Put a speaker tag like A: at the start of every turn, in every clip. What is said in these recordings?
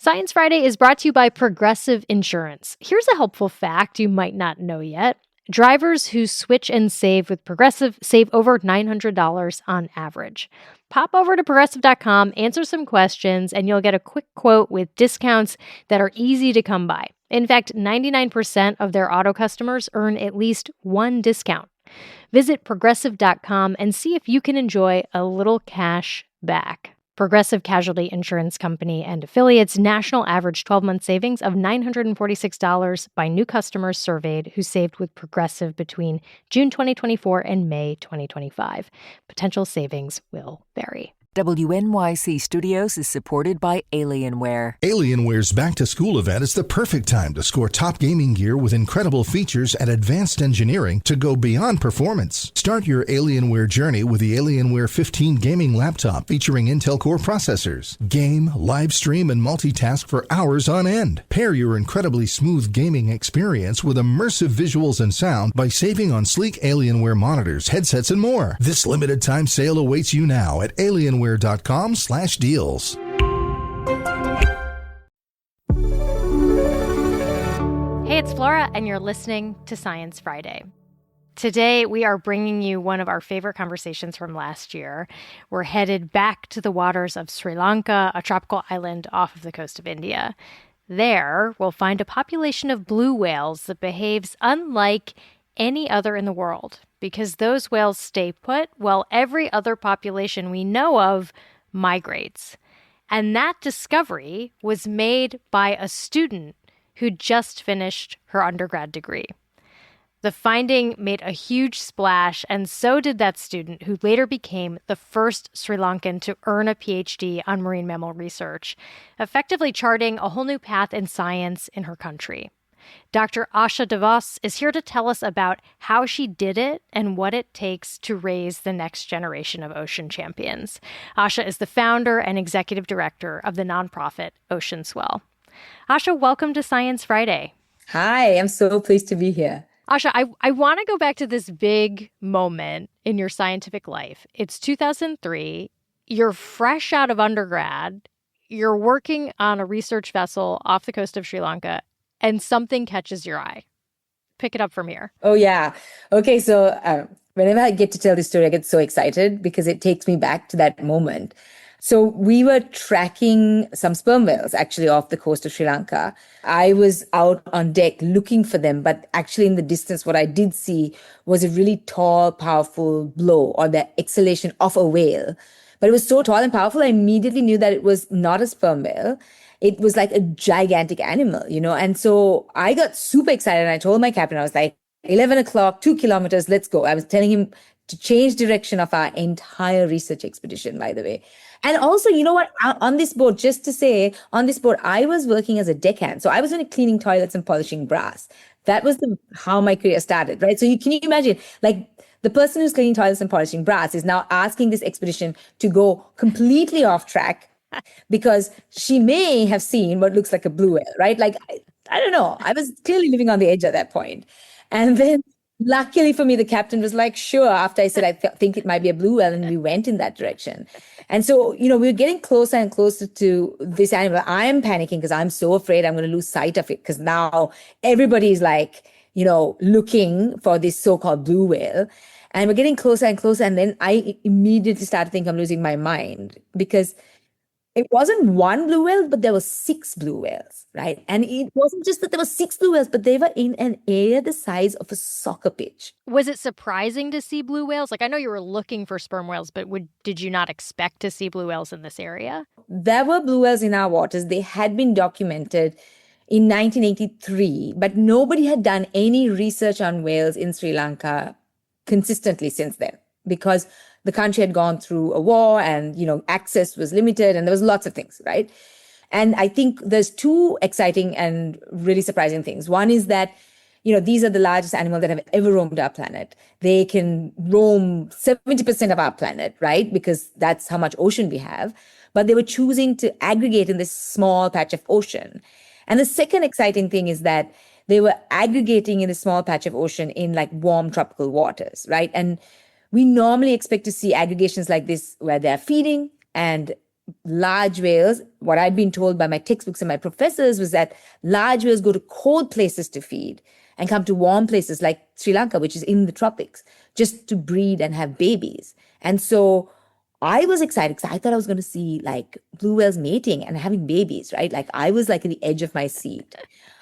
A: Science Friday is brought to you by Progressive Insurance. Here's a helpful fact you might not know yet. Drivers who switch and save with Progressive save over $900 on average. Pop over to Progressive.com, answer some questions, and you'll get a quick quote with discounts that are easy to come by. In fact, 99% of their auto customers earn at least one discount. Visit Progressive.com and see if you can enjoy a little cash back. Progressive Casualty Insurance Company and Affiliates national average 12-month savings of $946 by new customers surveyed who saved with Progressive between June 2024 and May 2025. Potential savings will vary.
B: WNYC Studios is supported by Alienware.
C: Alienware's back-to-school event is the perfect time to score top gaming gear with incredible features and advanced engineering to go beyond performance. Start your Alienware journey with the Alienware 15 gaming laptop featuring Intel Core processors. Game, live stream, and multitask for hours on end. Pair your incredibly smooth gaming experience with immersive visuals and sound by saving on sleek Alienware monitors, headsets, and more. This limited time sale awaits you now at Alienware.com/deals.
A: Hey, it's Flora, and you're listening to Science Friday. Today, we are bringing you one of our favorite conversations from last year. We're headed back to the waters of Sri Lanka, a tropical island off of the coast of India. There, we'll find a population of blue whales that behaves unlike any other in the world, because those whales stay put while every other population we know of migrates. And that discovery was made by a student who just finished her undergrad degree. The finding made a huge splash, and so did that student, who later became the first Sri Lankan to earn a PhD on marine mammal research, effectively charting a whole new path in science in her country. Dr. Asha de Vos is here to tell us about how she did it and what it takes to raise the next generation of ocean champions. Asha is the founder and executive director of the nonprofit Oceanswell. Asha, welcome to Science Friday.
D: Hi, I'm so pleased to be here.
A: Asha, I want to go back to this big moment in your scientific life. It's 2003. You're fresh out of undergrad. You're working on a research vessel off the coast of Sri Lanka, and something catches your eye. Pick it up from here.
D: Oh, yeah. Okay, so whenever I get to tell this story, I get so excited because it takes me back to that moment. So we were tracking some sperm whales actually off the coast of Sri Lanka. I was out on deck looking for them, but actually in the distance, what I did see was a really tall, powerful blow or the exhalation of a whale. But it was so tall and powerful, I immediately knew that it was not a sperm whale. It was like a gigantic animal, and so I got super excited and I told my captain, I was like, 11 o'clock, 2 kilometers, let's go. I was telling him to change direction of our entire research expedition, by the way. And also, you know what, on this boat, just to say, on this boat, I was working as a deckhand. So I was only cleaning toilets and polishing brass. That was how my career started, right? So can you imagine, like, the person who's cleaning toilets and polishing brass is now asking this expedition to go completely off track because she may have seen what looks like a blue whale, right? Like, I don't know. I was clearly living on the edge at that point. And then luckily for me, the captain was like, sure, after I said, I think it might be a blue whale, and we went in that direction. And so, we were getting closer and closer to this animal. I am panicking because I'm so afraid I'm going to lose sight of it because now everybody is like, looking for this so-called blue whale. And we're getting closer and closer. And then I immediately started thinking I'm losing my mind because it wasn't one blue whale, but there were 6 blue whales, right? And it wasn't just that there were 6 blue whales, but they were in an area the size of a soccer pitch.
A: Was it surprising to see blue whales? Like, I know you were looking for sperm whales, but did you not expect to see blue whales in this area?
D: There were blue whales in our waters. They had been documented in 1983, but nobody had done any research on whales in Sri Lanka consistently since then because the country had gone through a war and, access was limited and there was lots of things, right? And I think there's 2 exciting and really surprising things. One is that, these are the largest animals that have ever roamed our planet. They can roam 70% of our planet, right? Because that's how much ocean we have. But they were choosing to aggregate in this small patch of ocean. And the second exciting thing is that they were aggregating in a small patch of ocean in like warm tropical waters, right? And we normally expect to see aggregations like this where they're feeding and large whales, what I'd been told by my textbooks and my professors was that large whales go to cold places to feed and come to warm places like Sri Lanka, which is in the tropics, just to breed and have babies. And so I was excited because I thought I was going to see like blue whales mating and having babies, right? Like I was like at the edge of my seat.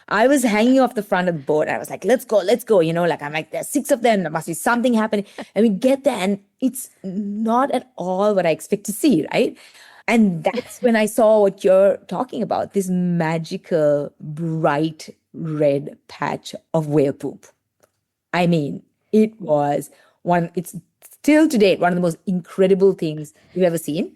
D: I was hanging off the front of the boat and I was like, let's go. Like I'm like, there's 6 of them. There must be something happening. And we get there and it's not at all what I expect to see, right? And that's when I saw what you're talking about, this magical, bright red patch of whale poop. I mean, it's still to date one of the most incredible things you've ever seen.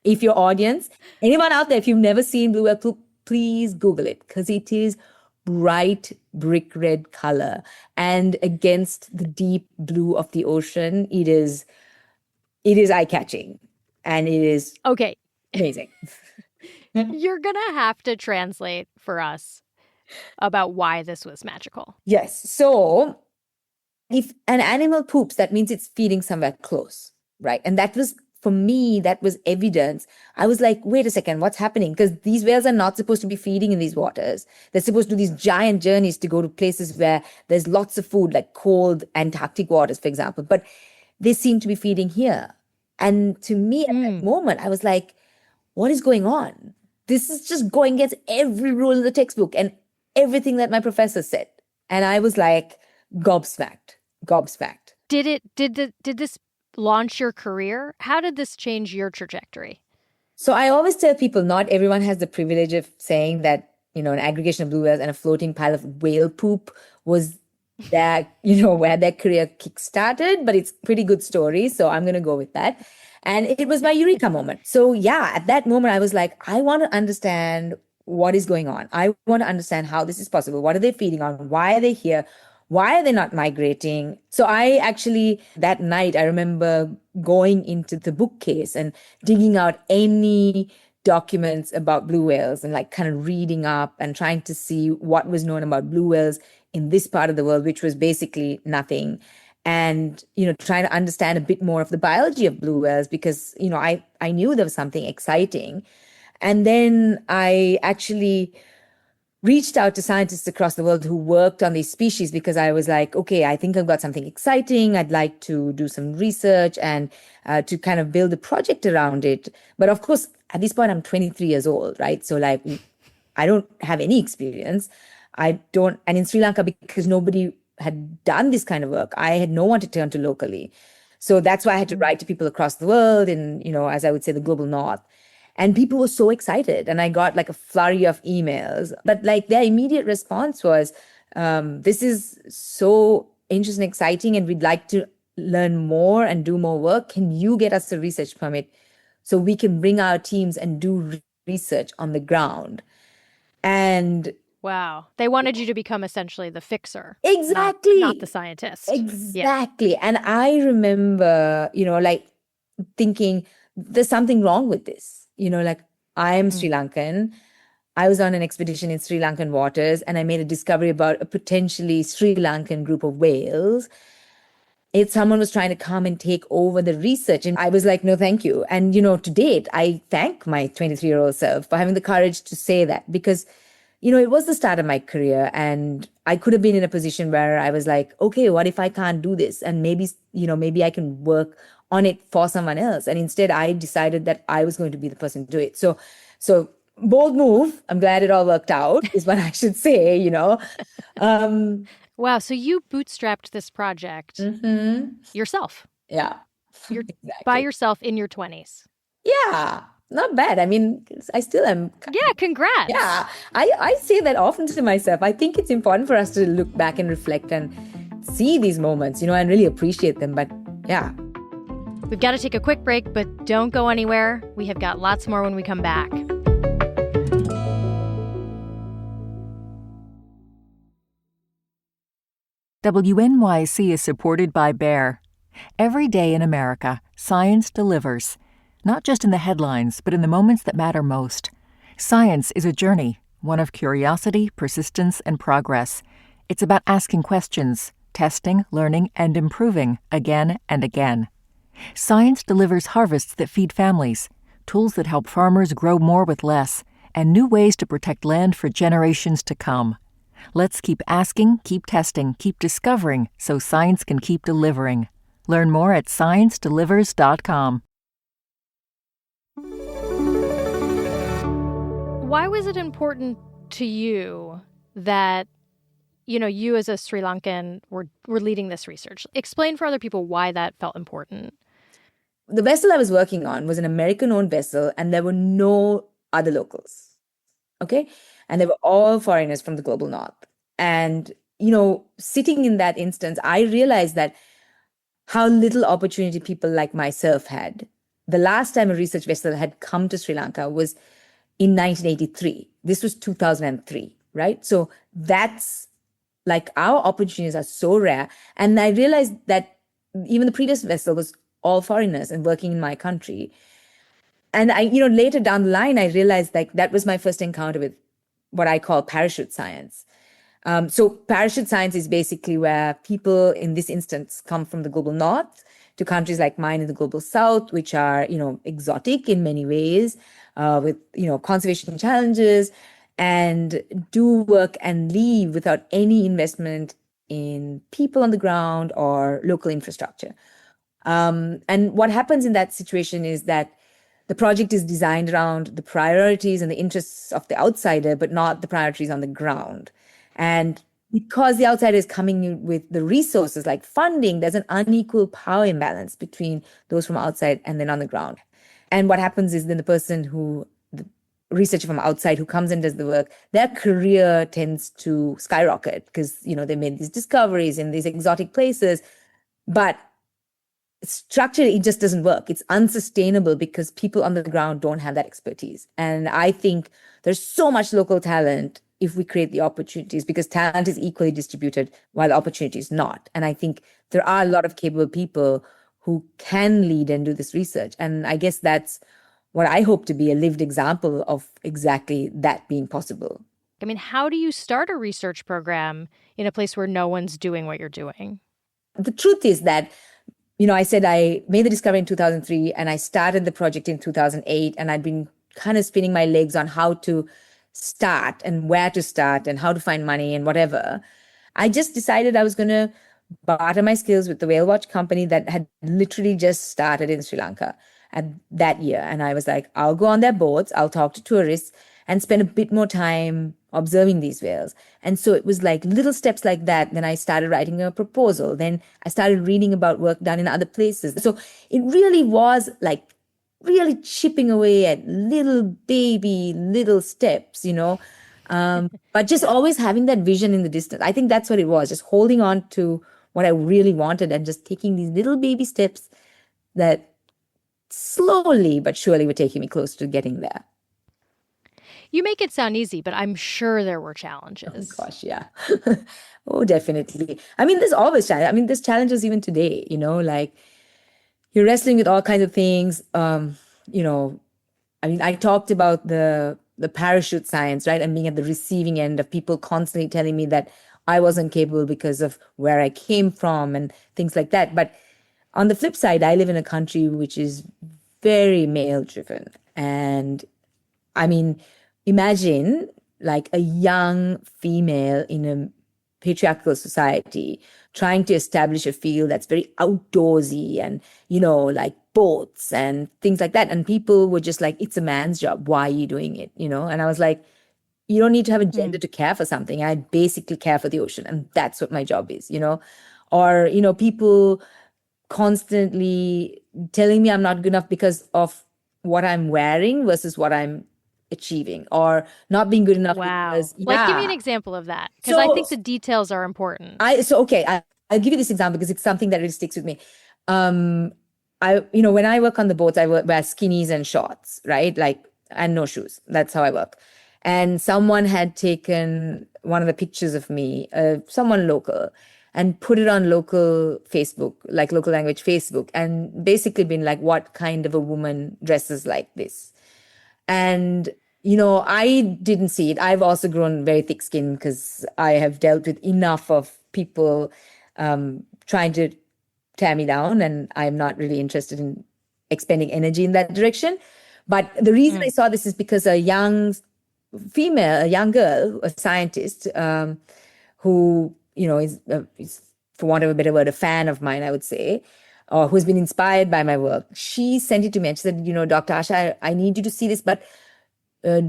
D: If your audience, anyone out there, if you've never seen blue whale poop, please Google it because it is bright brick red color. And against the deep blue of the ocean, it is eye-catching. And it is amazing.
A: You're going to have to translate for us about why this was magical.
D: Yes. So if an animal poops, that means it's feeding somewhere close, right? And that was, for me, that was evidence. I was like, wait a second, what's happening? Because these whales are not supposed to be feeding in these waters. They're supposed to do these giant journeys to go to places where there's lots of food, like cold Antarctic waters, for example. But they seem to be feeding here. And to me, at that moment, I was like, what is going on? This is just going against every rule in the textbook and everything that my professor said. And I was like, gobsmacked.
A: Did this launch your career? How did this change your trajectory?
D: So I always tell people not everyone has the privilege of saying that, an aggregation of blue whales and a floating pile of whale poop was where their career kickstarted, but it's a pretty good story. So I'm going to go with that. And it was my eureka moment. So yeah, at that moment, I was like, I want to understand what is going on. I want to understand how this is possible. What are they feeding on? Why are they here? Why are they not migrating? So I actually, that night, I remember going into the bookcase and digging out any documents about blue whales and like kind of reading up and trying to see what was known about blue whales in this part of the world, which was basically nothing. And, trying to understand a bit more of the biology of blue whales because, I knew there was something exciting. And then I actually reached out to scientists across the world who worked on these species because I was like, okay, I think I've got something exciting. I'd like to do some research and to kind of build a project around it. But of course, at this point, I'm 23 years old, right? So like, I don't have any experience. And in Sri Lanka, because nobody had done this kind of work, I had no one to turn to locally. So that's why I had to write to people across the world in, as I would say, the global north. And people were so excited. And I got like a flurry of emails. But like their immediate response was, this is so interesting, exciting, and we'd like to learn more and do more work. Can you get us a research permit so we can bring our teams and do research on the ground? And
A: wow. They wanted you to become essentially the fixer.
D: Exactly.
A: Not the scientist.
D: Exactly. Yeah. And I remember, like thinking there's something wrong with this. Like I am Sri Lankan. I was on an expedition in Sri Lankan waters and I made a discovery about a potentially Sri Lankan group of whales. If someone was trying to come and take over the research, and I was like, no, thank you. And, to date, I thank my 23-year-old self for having the courage to say that because, it was the start of my career and I could have been in a position where I was like, okay, what if I can't do this? And maybe I can work on it for someone else. And instead I decided that I was going to be the person to do it. So bold move. I'm glad it all worked out is what I should say,
A: Wow. So you bootstrapped this project yourself.
D: Yeah.
A: You're
D: exactly.
A: by yourself in your 20s.
D: Yeah. Not bad. I mean, I still am.
A: Yeah, congrats.
D: Yeah. I say that often to myself. I think it's important for us to look back and reflect and see these moments, and really appreciate them. But yeah.
A: We've got to take a quick break, but don't go anywhere. We have got lots more when we come back.
B: WNYC is supported by Bayer. Every day in America, science delivers. Not just in the headlines, but in the moments that matter most. Science is a journey, one of curiosity, persistence, and progress. It's about asking questions, testing, learning, and improving again and again. Science delivers harvests that feed families, tools that help farmers grow more with less, and new ways to protect land for generations to come. Let's keep asking, keep testing, keep discovering so science can keep delivering. Learn more at sciencedelivers.com.
A: Why was it important to you that, you as a Sri Lankan were leading this research? Explain for other people why that felt important.
D: The vessel I was working on was an American-owned vessel, and there were no other locals. Okay? And they were all foreigners from the global north. And, sitting in that instance, I realized that how little opportunity people like myself had. The last time a research vessel had come to Sri Lanka was in 1983. This was 2003, right? So that's like our opportunities are so rare. And I realized that even the previous vessel was all foreigners and working in my country. And later down the line, I realized like that was my first encounter with what I call parachute science. So parachute science is basically where people in this instance come from the global north to countries like mine in the global south, which are, exotic in many ways, with, conservation challenges, and do work and leave without any investment in people on the ground or local infrastructure. And what happens in that situation is that the project is designed around the priorities and the interests of the outsider, but not the priorities on the ground. And because the outsider is coming in with the resources like funding, there's an unequal power imbalance between those from outside and then on the ground. And what happens is then the researcher from outside who comes and does the work, their career tends to skyrocket because, they made these discoveries in these exotic places. But structurally, it just doesn't work. It's unsustainable because people on the ground don't have that expertise. And I think there's so much local talent if we create the opportunities, because talent is equally distributed while opportunity is not. And I think there are a lot of capable people who can lead and do this research. And I guess that's what I hope to be, a lived example of exactly that being possible.
A: I mean, how do you start a research program in a place where no one's doing what you're doing?
D: The truth is that, I said I made the discovery in 2003 and I started the project in 2008, and I'd been kind of spinning my legs on how to start and where to start and how to find money and whatever. I just decided I was going to barter my skills with the whale watch company that had literally just started in Sri Lanka at that year. And I was like, I'll go on their boats, I'll talk to tourists and spend a bit more time observing these whales. And so it was like little steps like that. Then I started writing a proposal. Then I started reading about work done in other places. So it really was like really chipping away at little steps, but just always having that vision in the distance. I think that's what it was, just holding on to what I really wanted and just taking these little baby steps that slowly but surely were taking me close to getting there.
A: You make it sound easy, but I'm sure there were challenges.
D: Oh, gosh, yeah. Oh, definitely. I mean, there's always challenges. I mean, there's challenges even today, like you're wrestling with all kinds of things. I mean, I talked about the parachute science, right? And being at the receiving end of people constantly telling me that I wasn't capable because of where I came from and things like that. But on the flip side, I live in a country which is very male driven. And I mean, imagine like a young female in a patriarchal society trying to establish a field that's very outdoorsy and, like boats and things like that. And people were just like, it's a man's job. Why are you doing it? And I was like, you don't need to have a gender to care for something. I basically care for the ocean. And that's what my job is, or, people constantly telling me I'm not good enough because of what I'm wearing versus what I'm achieving, or not being good enough.
A: Wow.
D: Because,
A: Like, give me an example of that, because I think the details are important.
D: I'll give you this example because it's something that really sticks with me. When I work on the boats, I wear skinnies and shorts, right? Like, and no shoes. That's how I work. And someone had taken one of the pictures of me, someone local, and put it on local Facebook, like local language Facebook, and basically been like, what kind of a woman dresses like this? And, I didn't see it. I've also grown very thick skinned because I have dealt with enough of people trying to tear me down, and I'm not really interested in expending energy in that direction. But the reason I saw this is because a young girl, a scientist, who, is, for want of a better word, a fan of mine, I would say, or who's been inspired by my work, she sent it to me and she said, Dr. Asha, I need you to see this, but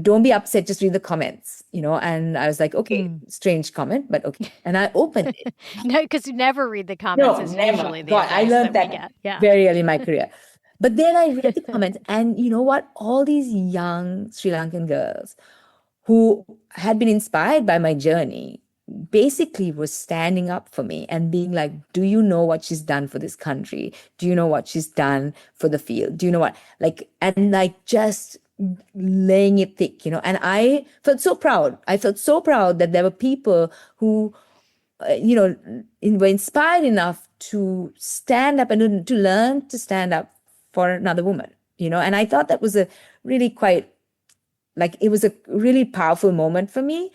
D: don't be upset, just read the comments, and I was like, okay, strange comment, but okay. And I opened it.
A: No, because you never read the comments. It's
D: never.
A: Usually the
D: God, I learned that very early in my career. But then I read the comments, and you know what? All these young Sri Lankan girls who had been inspired by my journey basically was standing up for me and being like, do you know what she's done for this country? Do you know what she's done for the field? Do you know what? Just laying it thick, and I felt so proud. I felt so proud that there were people who, were inspired enough to stand up and to learn to stand up for another woman, and I thought that was a really it was a really powerful moment for me.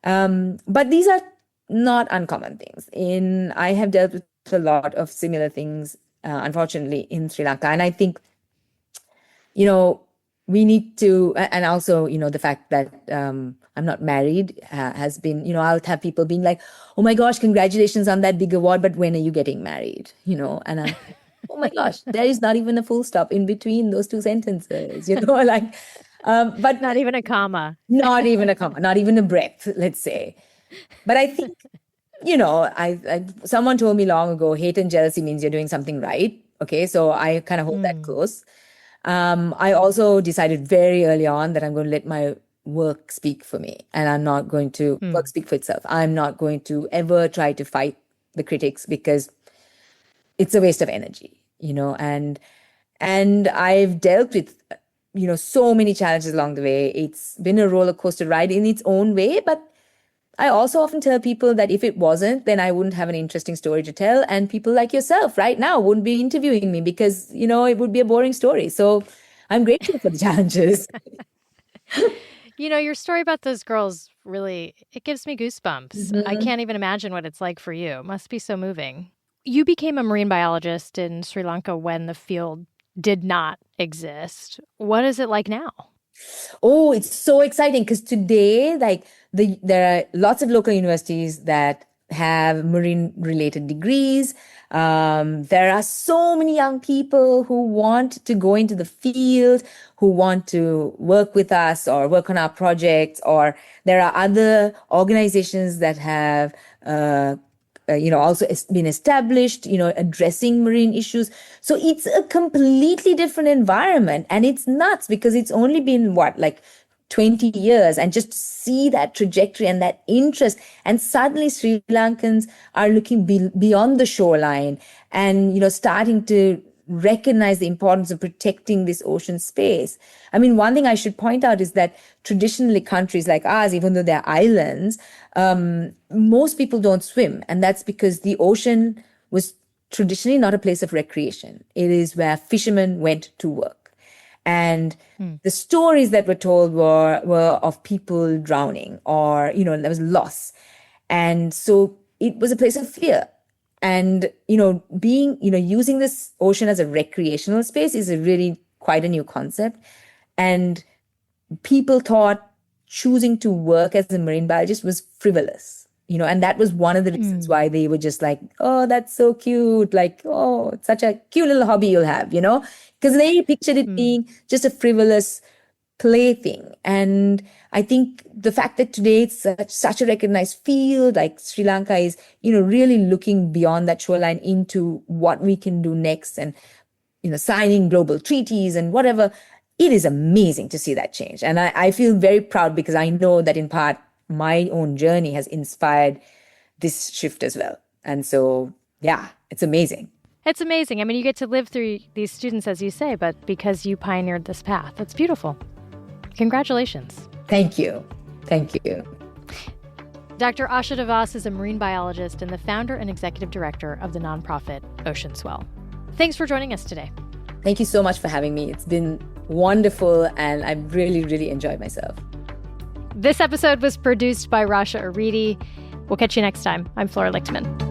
D: But these are not uncommon things. I have dealt with a lot of similar things, unfortunately, in Sri Lanka. And I think, we need to, and also, the fact that I'm not married has been, I'll have people being like, oh my gosh, congratulations on that big award, but when are you getting married? And I'm, oh my gosh, there is not even a full stop in between those two sentences, but
A: not even a comma.
D: Not even a comma, not even a breath, let's say. But I think, someone told me long ago, hate and jealousy means you're doing something right. Okay, so I kind of hold that close. I also decided very early on that I'm going to let my work speak for me, and I'm not going to work speak for itself. I'm not going to ever try to fight the critics because it's a waste of energy, and I've dealt with so many challenges along the way. It's been a roller coaster ride in its own way, but I also often tell people that if it wasn't, then I wouldn't have an interesting story to tell. And people like yourself right now wouldn't be interviewing me because, it would be a boring story. So I'm grateful for the challenges.
A: Your story about those girls really, it gives me goosebumps. I can't even imagine what it's like for you. It must be so moving. You became a marine biologist in Sri Lanka when the field did not exist. What is it like now?
D: Oh, it's so exciting because today, there are lots of local universities that have marine-related degrees. There are so many young people who want to go into the field, who want to work with us or work on our projects, or there are other organizations that have also been established, addressing marine issues. So it's a completely different environment, and it's nuts because it's only been 20 years, and just see that trajectory and that interest. And suddenly Sri Lankans are looking beyond the shoreline and, starting to recognize the importance of protecting this ocean space. I mean, one thing I should point out is that traditionally countries like ours, even though they're islands, most people don't swim. And that's because the ocean was traditionally not a place of recreation. It is where fishermen went to work. And the stories that were told were of people drowning or, there was loss. And so it was a place of fear. And, using this ocean as a recreational space is really quite a new concept. And people thought choosing to work as a marine biologist was frivolous, and that was one of the reasons why they were just like, oh, that's so cute. It's such a cute little hobby you'll have, because they pictured it being just a frivolous plaything. And I think the fact that today it's such a recognized field, like Sri Lanka is, really looking beyond that shoreline into what we can do next and, signing global treaties and whatever. It is amazing to see that change. And I feel very proud because I know that in part my own journey has inspired this shift as well. And so, yeah, it's amazing.
A: It's amazing. I mean, you get to live through these students, as you say, but because you pioneered this path. It's beautiful. Congratulations.
D: Thank you. Thank you.
A: Dr. Asha de Vos is a marine biologist and the founder and executive director of the nonprofit Oceanswell. Thanks for joining us today.
D: Thank you so much for having me. It's been wonderful, and I've really, really enjoyed myself.
A: This episode was produced by Rasha Aridi. We'll catch you next time. I'm Flora Lichtman.